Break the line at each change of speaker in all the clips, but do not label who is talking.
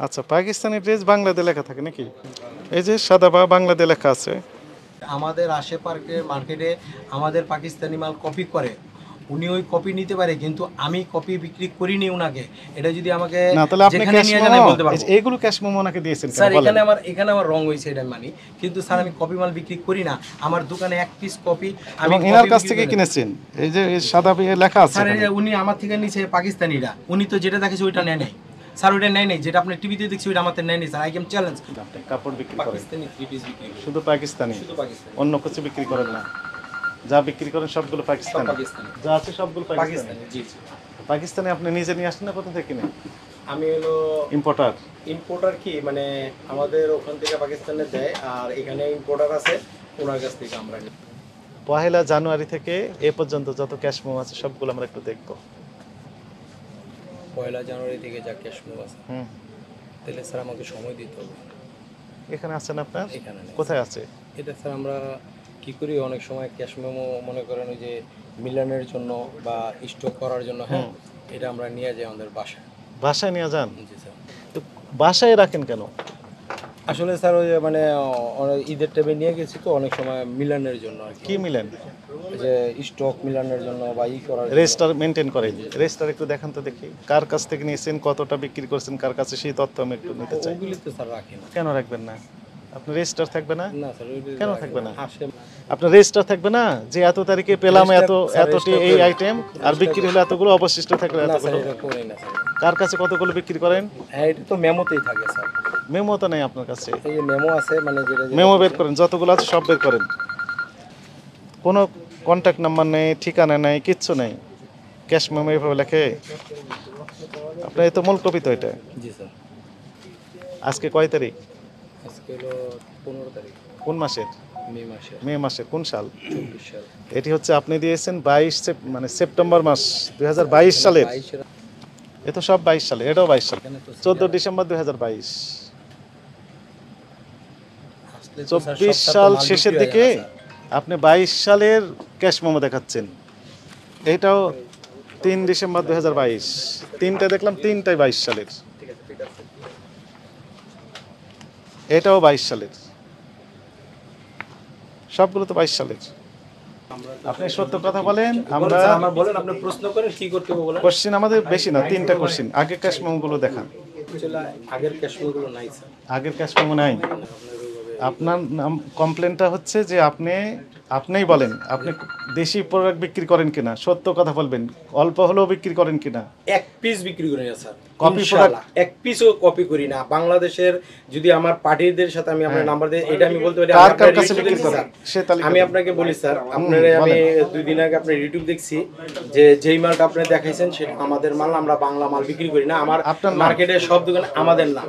আচ্ছা, পাকিস্তানি ড্রেস বাংলাতে লেখা থাকে নাকি? এই যে সাদা বা বাংলাতে লেখা আছে।
আমাদের আশেপাশের মার্কেটে আমাদের পাকিস্তানি মাল কপি করে, উনি ওই কপি নিতে পারে, কিন্তু আমি কপি বিক্রি করিনি উনাকে। এটা যদি আমাকে
না, তাহলে আপনি
যেখানে
ক্যাশ
নিয়ে যান
মেমো,
আমি বলতে পারবো।
এইগুলো ক্যাশ মেমো ওনাকে দিয়েছেন কেন
স্যার
বলেন?
এখানে আমার রং হয়েছে, এটা মানি, কিন্তু স্যার আমি কপি মাল বিক্রি করি না। আমার দোকানে এক পিস কপি আমি
এবং এনার
কপি
কাছ
বিক্রি
থেকে
করি না।
কিনেছেন, এই যে এই সাদা লেখা আছে
স্যার
এখানে।
উনি আমার থেকে নিচে পাকিস্তানিরা, উনি তো যেটা দেখেছে ওইটা নেয় নাই স্যার, ওইটা নেয় নাই, যেটা আপনি টিভিতে দেখছি ওইটা আমাদের নেয় নাই স্যার। I can challenge.
আপনি কাপড় বিক্রি করেন
পাকিস্তানি থ্রি পিস বিক্রি করি,
শুধু পাকিস্তানি,
শুধু পাকিস্তানি,
অন্য কিছু বিক্রি করেন না? যা বিক্রি করেন সবগুলো
সব
পাকিস্তানি,
পাকিস্তানি,
যা আছে সবগুলো পাকিস্তানি।
পাকিস্তানি, জি জি।
পাকিস্তানি আপনি নিজে নিয়ে আসেন না কোথা থেকে কিনে?
আমি হলো
ইম্পোর্টার।
ইম্পোর্টার, কি মানে আমাদের ওখান থেকে পাকিস্তানে দেয়, আর এখানে ইম্পোর্টার আছে, ওনার কাছ থেকে আমরা নিই।
1 জানুয়ারি থেকে এ পর্যন্ত যত ক্যাশ মেমো আছে সবগুলো আমরা একটু দেখবো।
1 জানুয়ারি থেকে যা ক্যাশ মেমো আছে,
হুম,
তাহলে স্যার আমাকে সময় দিতে হবে।
এখানে আছেন আপনার?
এখানে নেই
কোথায় আছে?
এটা স্যার আমরা কি করি, অনেক সময় ক্যাশ মেমো মনে করেন ওই যে মিলানের জন্য বা স্টক করার জন্য, হ্যাঁ, এটা আমরা নিয়ে যাই আমাদের বাসায়।
বাসায় নিয়ে যান?
জি স্যার।
তো বাসায় রাখেন কেন?
আসলে স্যার ওই যে মানে ঈদের টাইমে নিয়ে গেছি তো, অনেক সময় মিলানের জন্য আর
কি মিলেন?
যে স্টক মিলানের জন্য বা করার জন্য।
রেজিস্টার মেনটেন করেন? রেজিস্টার একটু দেখান তো দেখি, কার কাছ থেকে নিয়েছেন, কতটা বিক্রি করছেন, কার কাছে, সেই তথ্য আমি একটু নিতে চাই।
ওগুলি তো স্যার রাখি না।
কেন রাখবেন না? আপনার রেজিস্টার থাকবে না?
না স্যার, ওইগুলি
কেন
রাখি
থাকবে না?
আসে।
আপনার রেজিস্টার থাকবে না যে এত তারিখে পেলাম এত
স্যার,
এতটি
register
এই
করি।
আইটেম, আর বিক্রি হলো এতগুলো, অবশিষ্ট থাকলে
না স্যার,
এতগুলো?
এটা করি না স্যার।
কার কাছে কতগুলো বিক্রি করেন?
হ্যাঁ, এটা তো মেমোতেই থাকে স্যার।
মেমো তো নেই আপনার কাছে?
এই যে মেমো আছে, মানে যেটা
মেমো বের করেন, যতগুলো আছে সব বের করেন। কোনো কন্ট্যাক্ট নাম্বার নেই, ঠিকানা নেই, কিচ্ছু নেই, ক্যাশ মেমো এইভাবে লেখে? আপনার এই তো মূল কপি তো এটা।
জি স্যার।
আজকে কয় তারিখ?
আজকে হলো 15 তারিখ,
কোন মাসের?
মে মাসের
মে মাসের কোন সাল?
24 সাল।
এটি হচ্ছে আপনি দিয়েছেন 22 মানে সেপ্টেম্বর মাস 2022 সালের।
22
এ তো সব 22 সালে, এটাও 22 সাল।
এখানে তো
14 ডিসেম্বর 2022।
আসলে তো স্যার
24
সবটা তো
সাল
মাল
শেষের
বিক্রি হয়ে
দিকে
যায় না স্যার।
আপনি 22 সালের ক্যাশ মেমো দেখাচ্ছেন। এটাও 3 ডিসেম্বর 2022। তিনটা দেখলাম, তিনটাই 22 সালের। এটাও 22 সালের, সবগুলো তো 22 সালের। আপনি সত্য কথা বলেন। আমরা
স্যার, আমার বলেন, আপনি প্রশ্ন করেন, কি করতে হবে বলেন।
কোশ্চিন আমাদের বেশি না, 3টা কোশ্চিন। আগে ক্যাশ মেমো গুলো দেখান।
আসলে আগের ক্যাশগুলো নাই স্যার।
আগের ক্যাশ মেমো নাই। আপনার নাম কমপ্লেনটা হচ্ছে যে আপনিই বলেন আপনি দেশি প্রোডাক্ট বিক্রি করেন কিনা, সত্য কথা বলবেন, অল্প হলেও বিক্রি করেন কিনা।
এক পিস বিক্রি করি না স্যার,
Copy
ইনশাআল্লাহ এক পিসও কপি করি না। বাংলাদেশের যদি আমার পার্টিদের সাথে আমি আপনার নাম্বার দিই, এটা আমি বলতে পারি।
কার
আমি
কার
আপনার
কাছে
YouTube
বিক্রি
দেখছি
করেন
স্যার।
সে তালিকা
আমি
দিন।
আপনাকে বলি স্যার, আপনারা আমি 2 দিন আগে আপনার ইউটিউব দেখছি, যে যেই মালটা আপনি দেখাইছেন সেটা আমাদের মাল, আমরা বাংলা মাল বিক্রি করি না। আমার
আপনার নাম?
মার্কেটের সব দোকানে আমাদের না।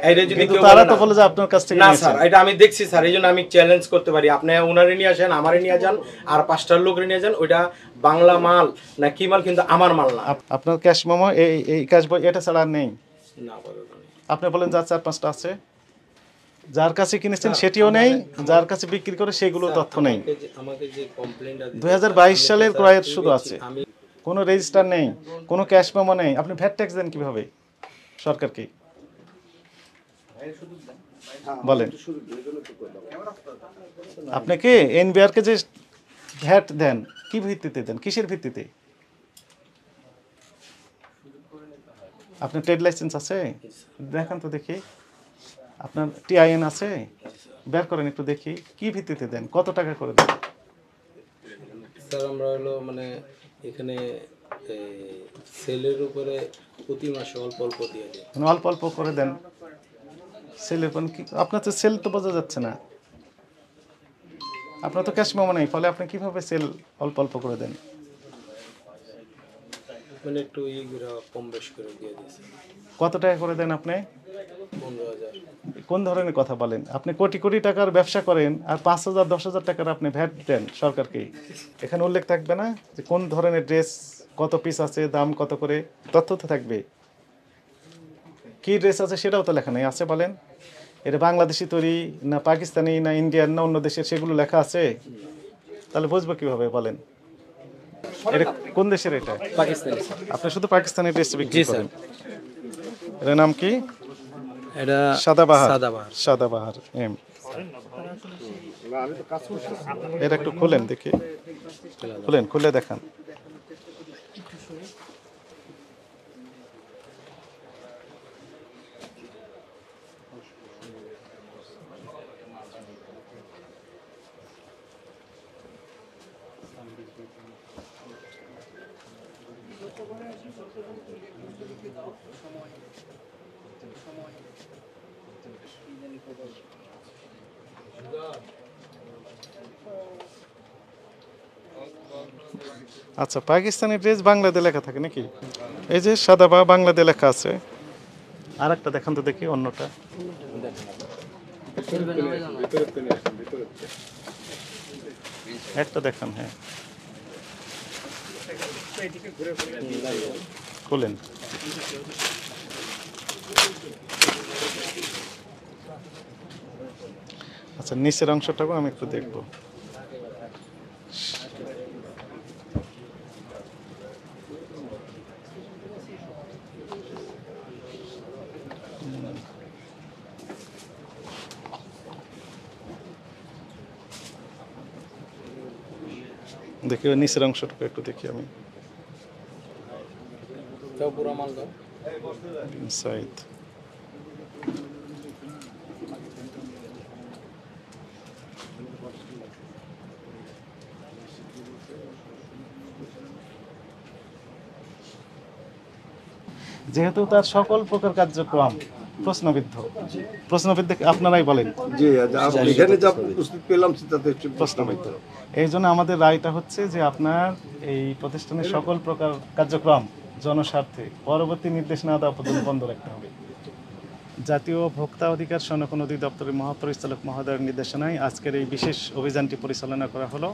এটা যদি
কিন্তু
কেউ
তারা
বলে
তো
না,
বলে যে আপনার কাছ থেকে
না
নিয়েছেন।
স্যার, এটা আমি দেখছি স্যার, এই জন্য আমি চ্যালেঞ্জ করতে পারি। আপনি ওনারে নিয়ে আসেন, আমারে নিয়ে যান, আর 5টার লোকরে নিয়ে যান, ওইটা বাংলা মাল না কি মাল, কিন্তু আমার মাল না।
আপনার ক্যাশ মেমো এই ক্যাশ বই এটা ছাড়া আর নেই?
না বলেন।
আপনি বলেন যার 4-5টা আছে, যার কাছে কিনেছেন সেটিও নেই, যার কাছে বিক্রি করে সেগুলো তথ্য নেই।
আমাকে যে কমপ্লেইনটা
2022 সালের ক্রয়ের শুধু আছে, কোনো রেজিস্টার নেই, কোনো ক্যাশ মেমো নেই। আপনি ভ্যাট ট্যাক্স দেন কিভাবে সরকারকে বলেন? আপনাকে এনবিআরকে যে ভ্যাট দেন, কি ভিত্তিতে দেন, কিসের ভিত্তিতে? আপনার ট্রেড লাইসেন্স আছে? দেখান তো দেখি। আপনার টিআইএন আছে? বের করেন একটু দেখি, কি ভিত্তিতে দেন, কত টাকা করে দেন?
স্যার আমরা হলো মানে এখানে সেলের উপরে প্রতি মাসে অল্প অল্প দিয়ে দিই।
মানে অল্প অল্প করে দেন সেলের কোন কি? আপনার তো সেল তো বোঝা যাচ্ছে না, আপনার তো ক্যাশ মেমো নেই, ফলে আপনি কিভাবে সেল অল্প অল্প করে দেন?
মানে একটু ইগুলো কম বেশ করে দিয়ে দিয়েছে।
কত টাকা করে দেন আপনি?
15,000।
কোন ধরনের কথা বলেন? আপনি কোটি কোটি টাকার ব্যবসা করেন আর 5,000-10,000 টাকার আপনি ভ্যাট দেন সরকারকে। এখানে উল্লেখ থাকবে না যে কোন ধরনের ড্রেস, কত পিস আছে, দাম কত করে? তথ্য তো থাকবে। কি ড্রেস আছে সেটাও তো লেখা নেই, আছে বলেন? এটা বাংলাদেশি তৈরি না পাকিস্তানি না ইন্ডিয়ান না অন্য দেশের, সেগুলো লেখা আছে? তাহলে বুঝবো কিভাবে বলেন? এটা কোন দেশের? এটা
পাকিস্তানি।
আপনি শুধু পাকিস্তানি ড্রেস বিক্রি
জি স্যার।
করেন? এর নাম কি?
এটা
সাদাবাহার
সাদাবাহার।
সাদাবাহার এম। এটা একটু খুলেন দেখি, খুলেন, খুলে দেখান। আচ্ছা, পাকিস্তানি ড্রেস বাংলাতে লেখা থাকে নাকি? এই যে সাদাবা বাংলাতে লেখা আছে। আর একটা দেখান তো দেখি, অন্যটা। একটা দেখান, হ্যাঁ খুলেন। আচ্ছা, নিচের অংশটাও আমি একটু দেখবো। দেখি ওই নিচের অংশটুকু একটু দেখি আমি। সাইদ যেহেতু তার সকল প্রকার কার্যক্রম প্রশ্নবিদ্ধ, আপনারাই বলেন
জি, এখানে যা প্রস্তুত পেলাম সেটাতে
প্রশ্নবিদ্ধ। এই জন্য আমাদের রায়টা হচ্ছে যে আপনার এই প্রতিষ্ঠানের সকল প্রকার কার্যক্রম জনস্বার্থে পরবর্তী নির্দেশ না দেওয়া পর্যন্ত বন্ধ রাখতে হবে। জাতীয় ভোক্তা অধিকার সনদ অধিদপ্তরের মহাপরিচালক মহোদয়ের নির্দেশনায় আজকের এই বিশেষ অভিযানটি পরিচালনা করা হলো।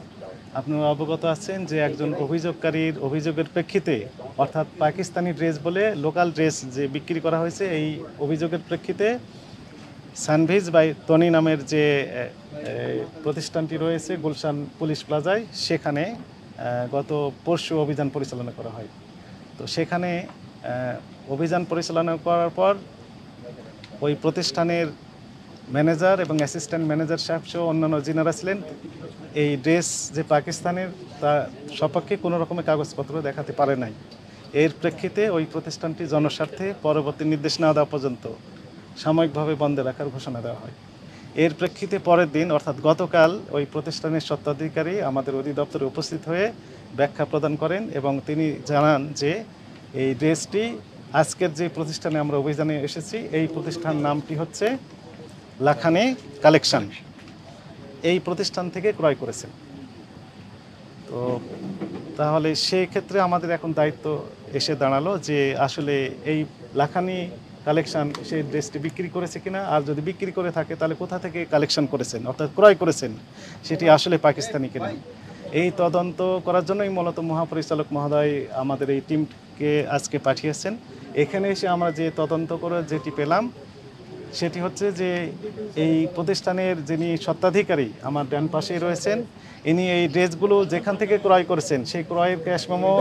আপনারা অবগত আছেন যে একজন অভিযোগকারীর অভিযোগের প্রেক্ষিতে, অর্থাৎ পাকিস্তানি ড্রেস বলে লোকাল ড্রেস যে বিক্রি করা হয়েছে, এই অভিযোগের প্রেক্ষিতে সানভিজ বাই তনি নামের যে প্রতিষ্ঠানটি রয়েছে গুলশান পুলিশ প্লাজায়, সেখানে গত পরশু অভিযান পরিচালনা করা হয়। তো সেখানে অভিযান পরিচালনা করার পর ওই প্রতিষ্ঠানের ম্যানেজার এবং অ্যাসিস্ট্যান্ট ম্যানেজার সাহেব সহ অন্যান্য যিনারা ছিলেন, এই ড্রেস যে পাকিস্তানের তা সপক্ষে কোনো রকমের কাগজপত্র দেখাতে পারে নাই। এর প্রেক্ষিতে ওই প্রতিষ্ঠানটি জনস্বার্থে পরবর্তী নির্দেশ না দেওয়া পর্যন্ত সাময়িকভাবে বন্ধ রাখার ঘোষণা দেওয়া হয়। এর প্রেক্ষিতে পরের দিন অর্থাৎ গতকাল ওই প্রতিষ্ঠানের স্বত্বাধিকারী আমাদের অধিদপ্তরে উপস্থিত হয়ে ব্যাখ্যা প্রদান করেন এবং তিনি জানান যে এই ড্রেসটি আজকের যে প্রতিষ্ঠানে আমরা অভিযানে এসেছি, এই প্রতিষ্ঠান নামটি হচ্ছে লাখানি কালেকশন, এই প্রতিষ্ঠান থেকে ক্রয় করেছেন। তো তাহলে সেই ক্ষেত্রে আমাদের এখন দায়িত্ব এসে দাঁড়ালো যে আসলে এই লাখানি কালেকশন সেই ড্রেসটি বিক্রি করেছে কিনা, আর যদি বিক্রি করে থাকে তাহলে কোথা থেকে কালেকশন করেছেন অর্থাৎ ক্রয় করেছেন, সেটি আসলে পাকিস্তানি কিনা। এই তদন্ত করার জন্যই মূলত মহাপরিচালক মহোদয় আমাদের এই টিমকে আজকে পাঠিয়েছেন। এখানে এসে আমরা যে তদন্ত করে যেটি পেলাম সেটি হচ্ছে যে এই প্রতিষ্ঠানের যিনি স্বত্বাধিকারী আমার ডান পাশেই রয়েছেন, ইনি এই ড্রেসগুলো যেখান থেকে ক্রয় করেছেন সেই ক্রয়ের ক্যাশ মেমো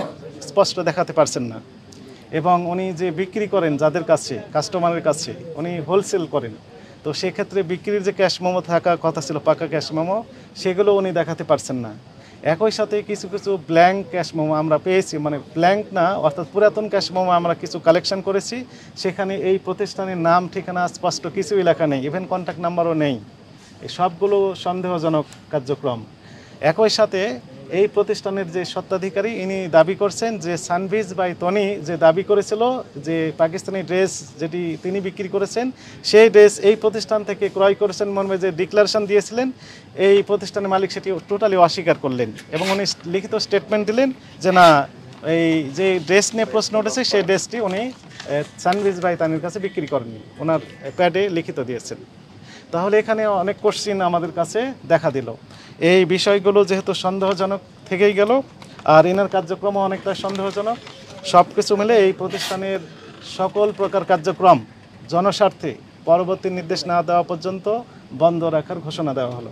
স্পষ্ট দেখাতে পারছেন না, এবং উনি যে বিক্রি করেন যাদের কাছে, কাস্টমারের কাছে উনি হোলসেল করেন, তো সেক্ষেত্রে বিক্রির যে ক্যাশ মেমো থাকা কথা ছিল পাকা ক্যাশ মেমো, সেগুলো উনি দেখাতে পারছেন না। একই সাথে কিছু কিছু ব্ল্যাঙ্ক ক্যাশ মেমো আমরা পেয়েছি, মানে ব্ল্যাঙ্ক না অর্থাৎ পুরাতন ক্যাশ মেমো আমরা কিছু কালেকশন করেছি, সেখানে এই প্রতিষ্ঠানের নাম ঠিকানা স্পষ্ট কিছুই লেখা নেই, ইভেন কন্ট্যাক্ট নাম্বারও নেই। এই সবগুলো সন্দেহজনক কার্যক্রম। একই সাথে এই প্রতিষ্ঠানের যে স্বত্বাধিকারী ইনি দাবি করছেন যে সানভিজ বাই তনি যে দাবি করেছিল যে পাকিস্তানি ড্রেস যেটি তিনি বিক্রি করেছেন, সেই ড্রেস এই প্রতিষ্ঠান থেকে ক্রয় করেছেন মর্মে যে ডিক্লারেশন দিয়েছিলেন, এই প্রতিষ্ঠানের মালিক সেটি টোটালি অস্বীকার করলেন এবং উনি লিখিত স্টেটমেন্ট দিলেন যে না, এই যে ড্রেস নিয়ে প্রশ্ন উঠেছে সেই ড্রেসটি উনি সানভিজ বাই তানির কাছে বিক্রি করেননি, ওনার প্যাডে লিখিত দিয়েছেন। তাহলে এখানে অনেক কোশ্চিন আমাদের কাছে দেখা দিল। এই বিষয়গুলো যেহেতু সন্দেহজনক থেকেই গেল, আর এনার কার্যক্রমও অনেকটা সন্দেহজনক, সব কিছু মিলে এই প্রতিষ্ঠানের সকল প্রকার কার্যক্রম জনস্বার্থে পরবর্তী নির্দেশ না দেওয়া পর্যন্ত বন্ধ রাখার ঘোষণা দেওয়া হলো।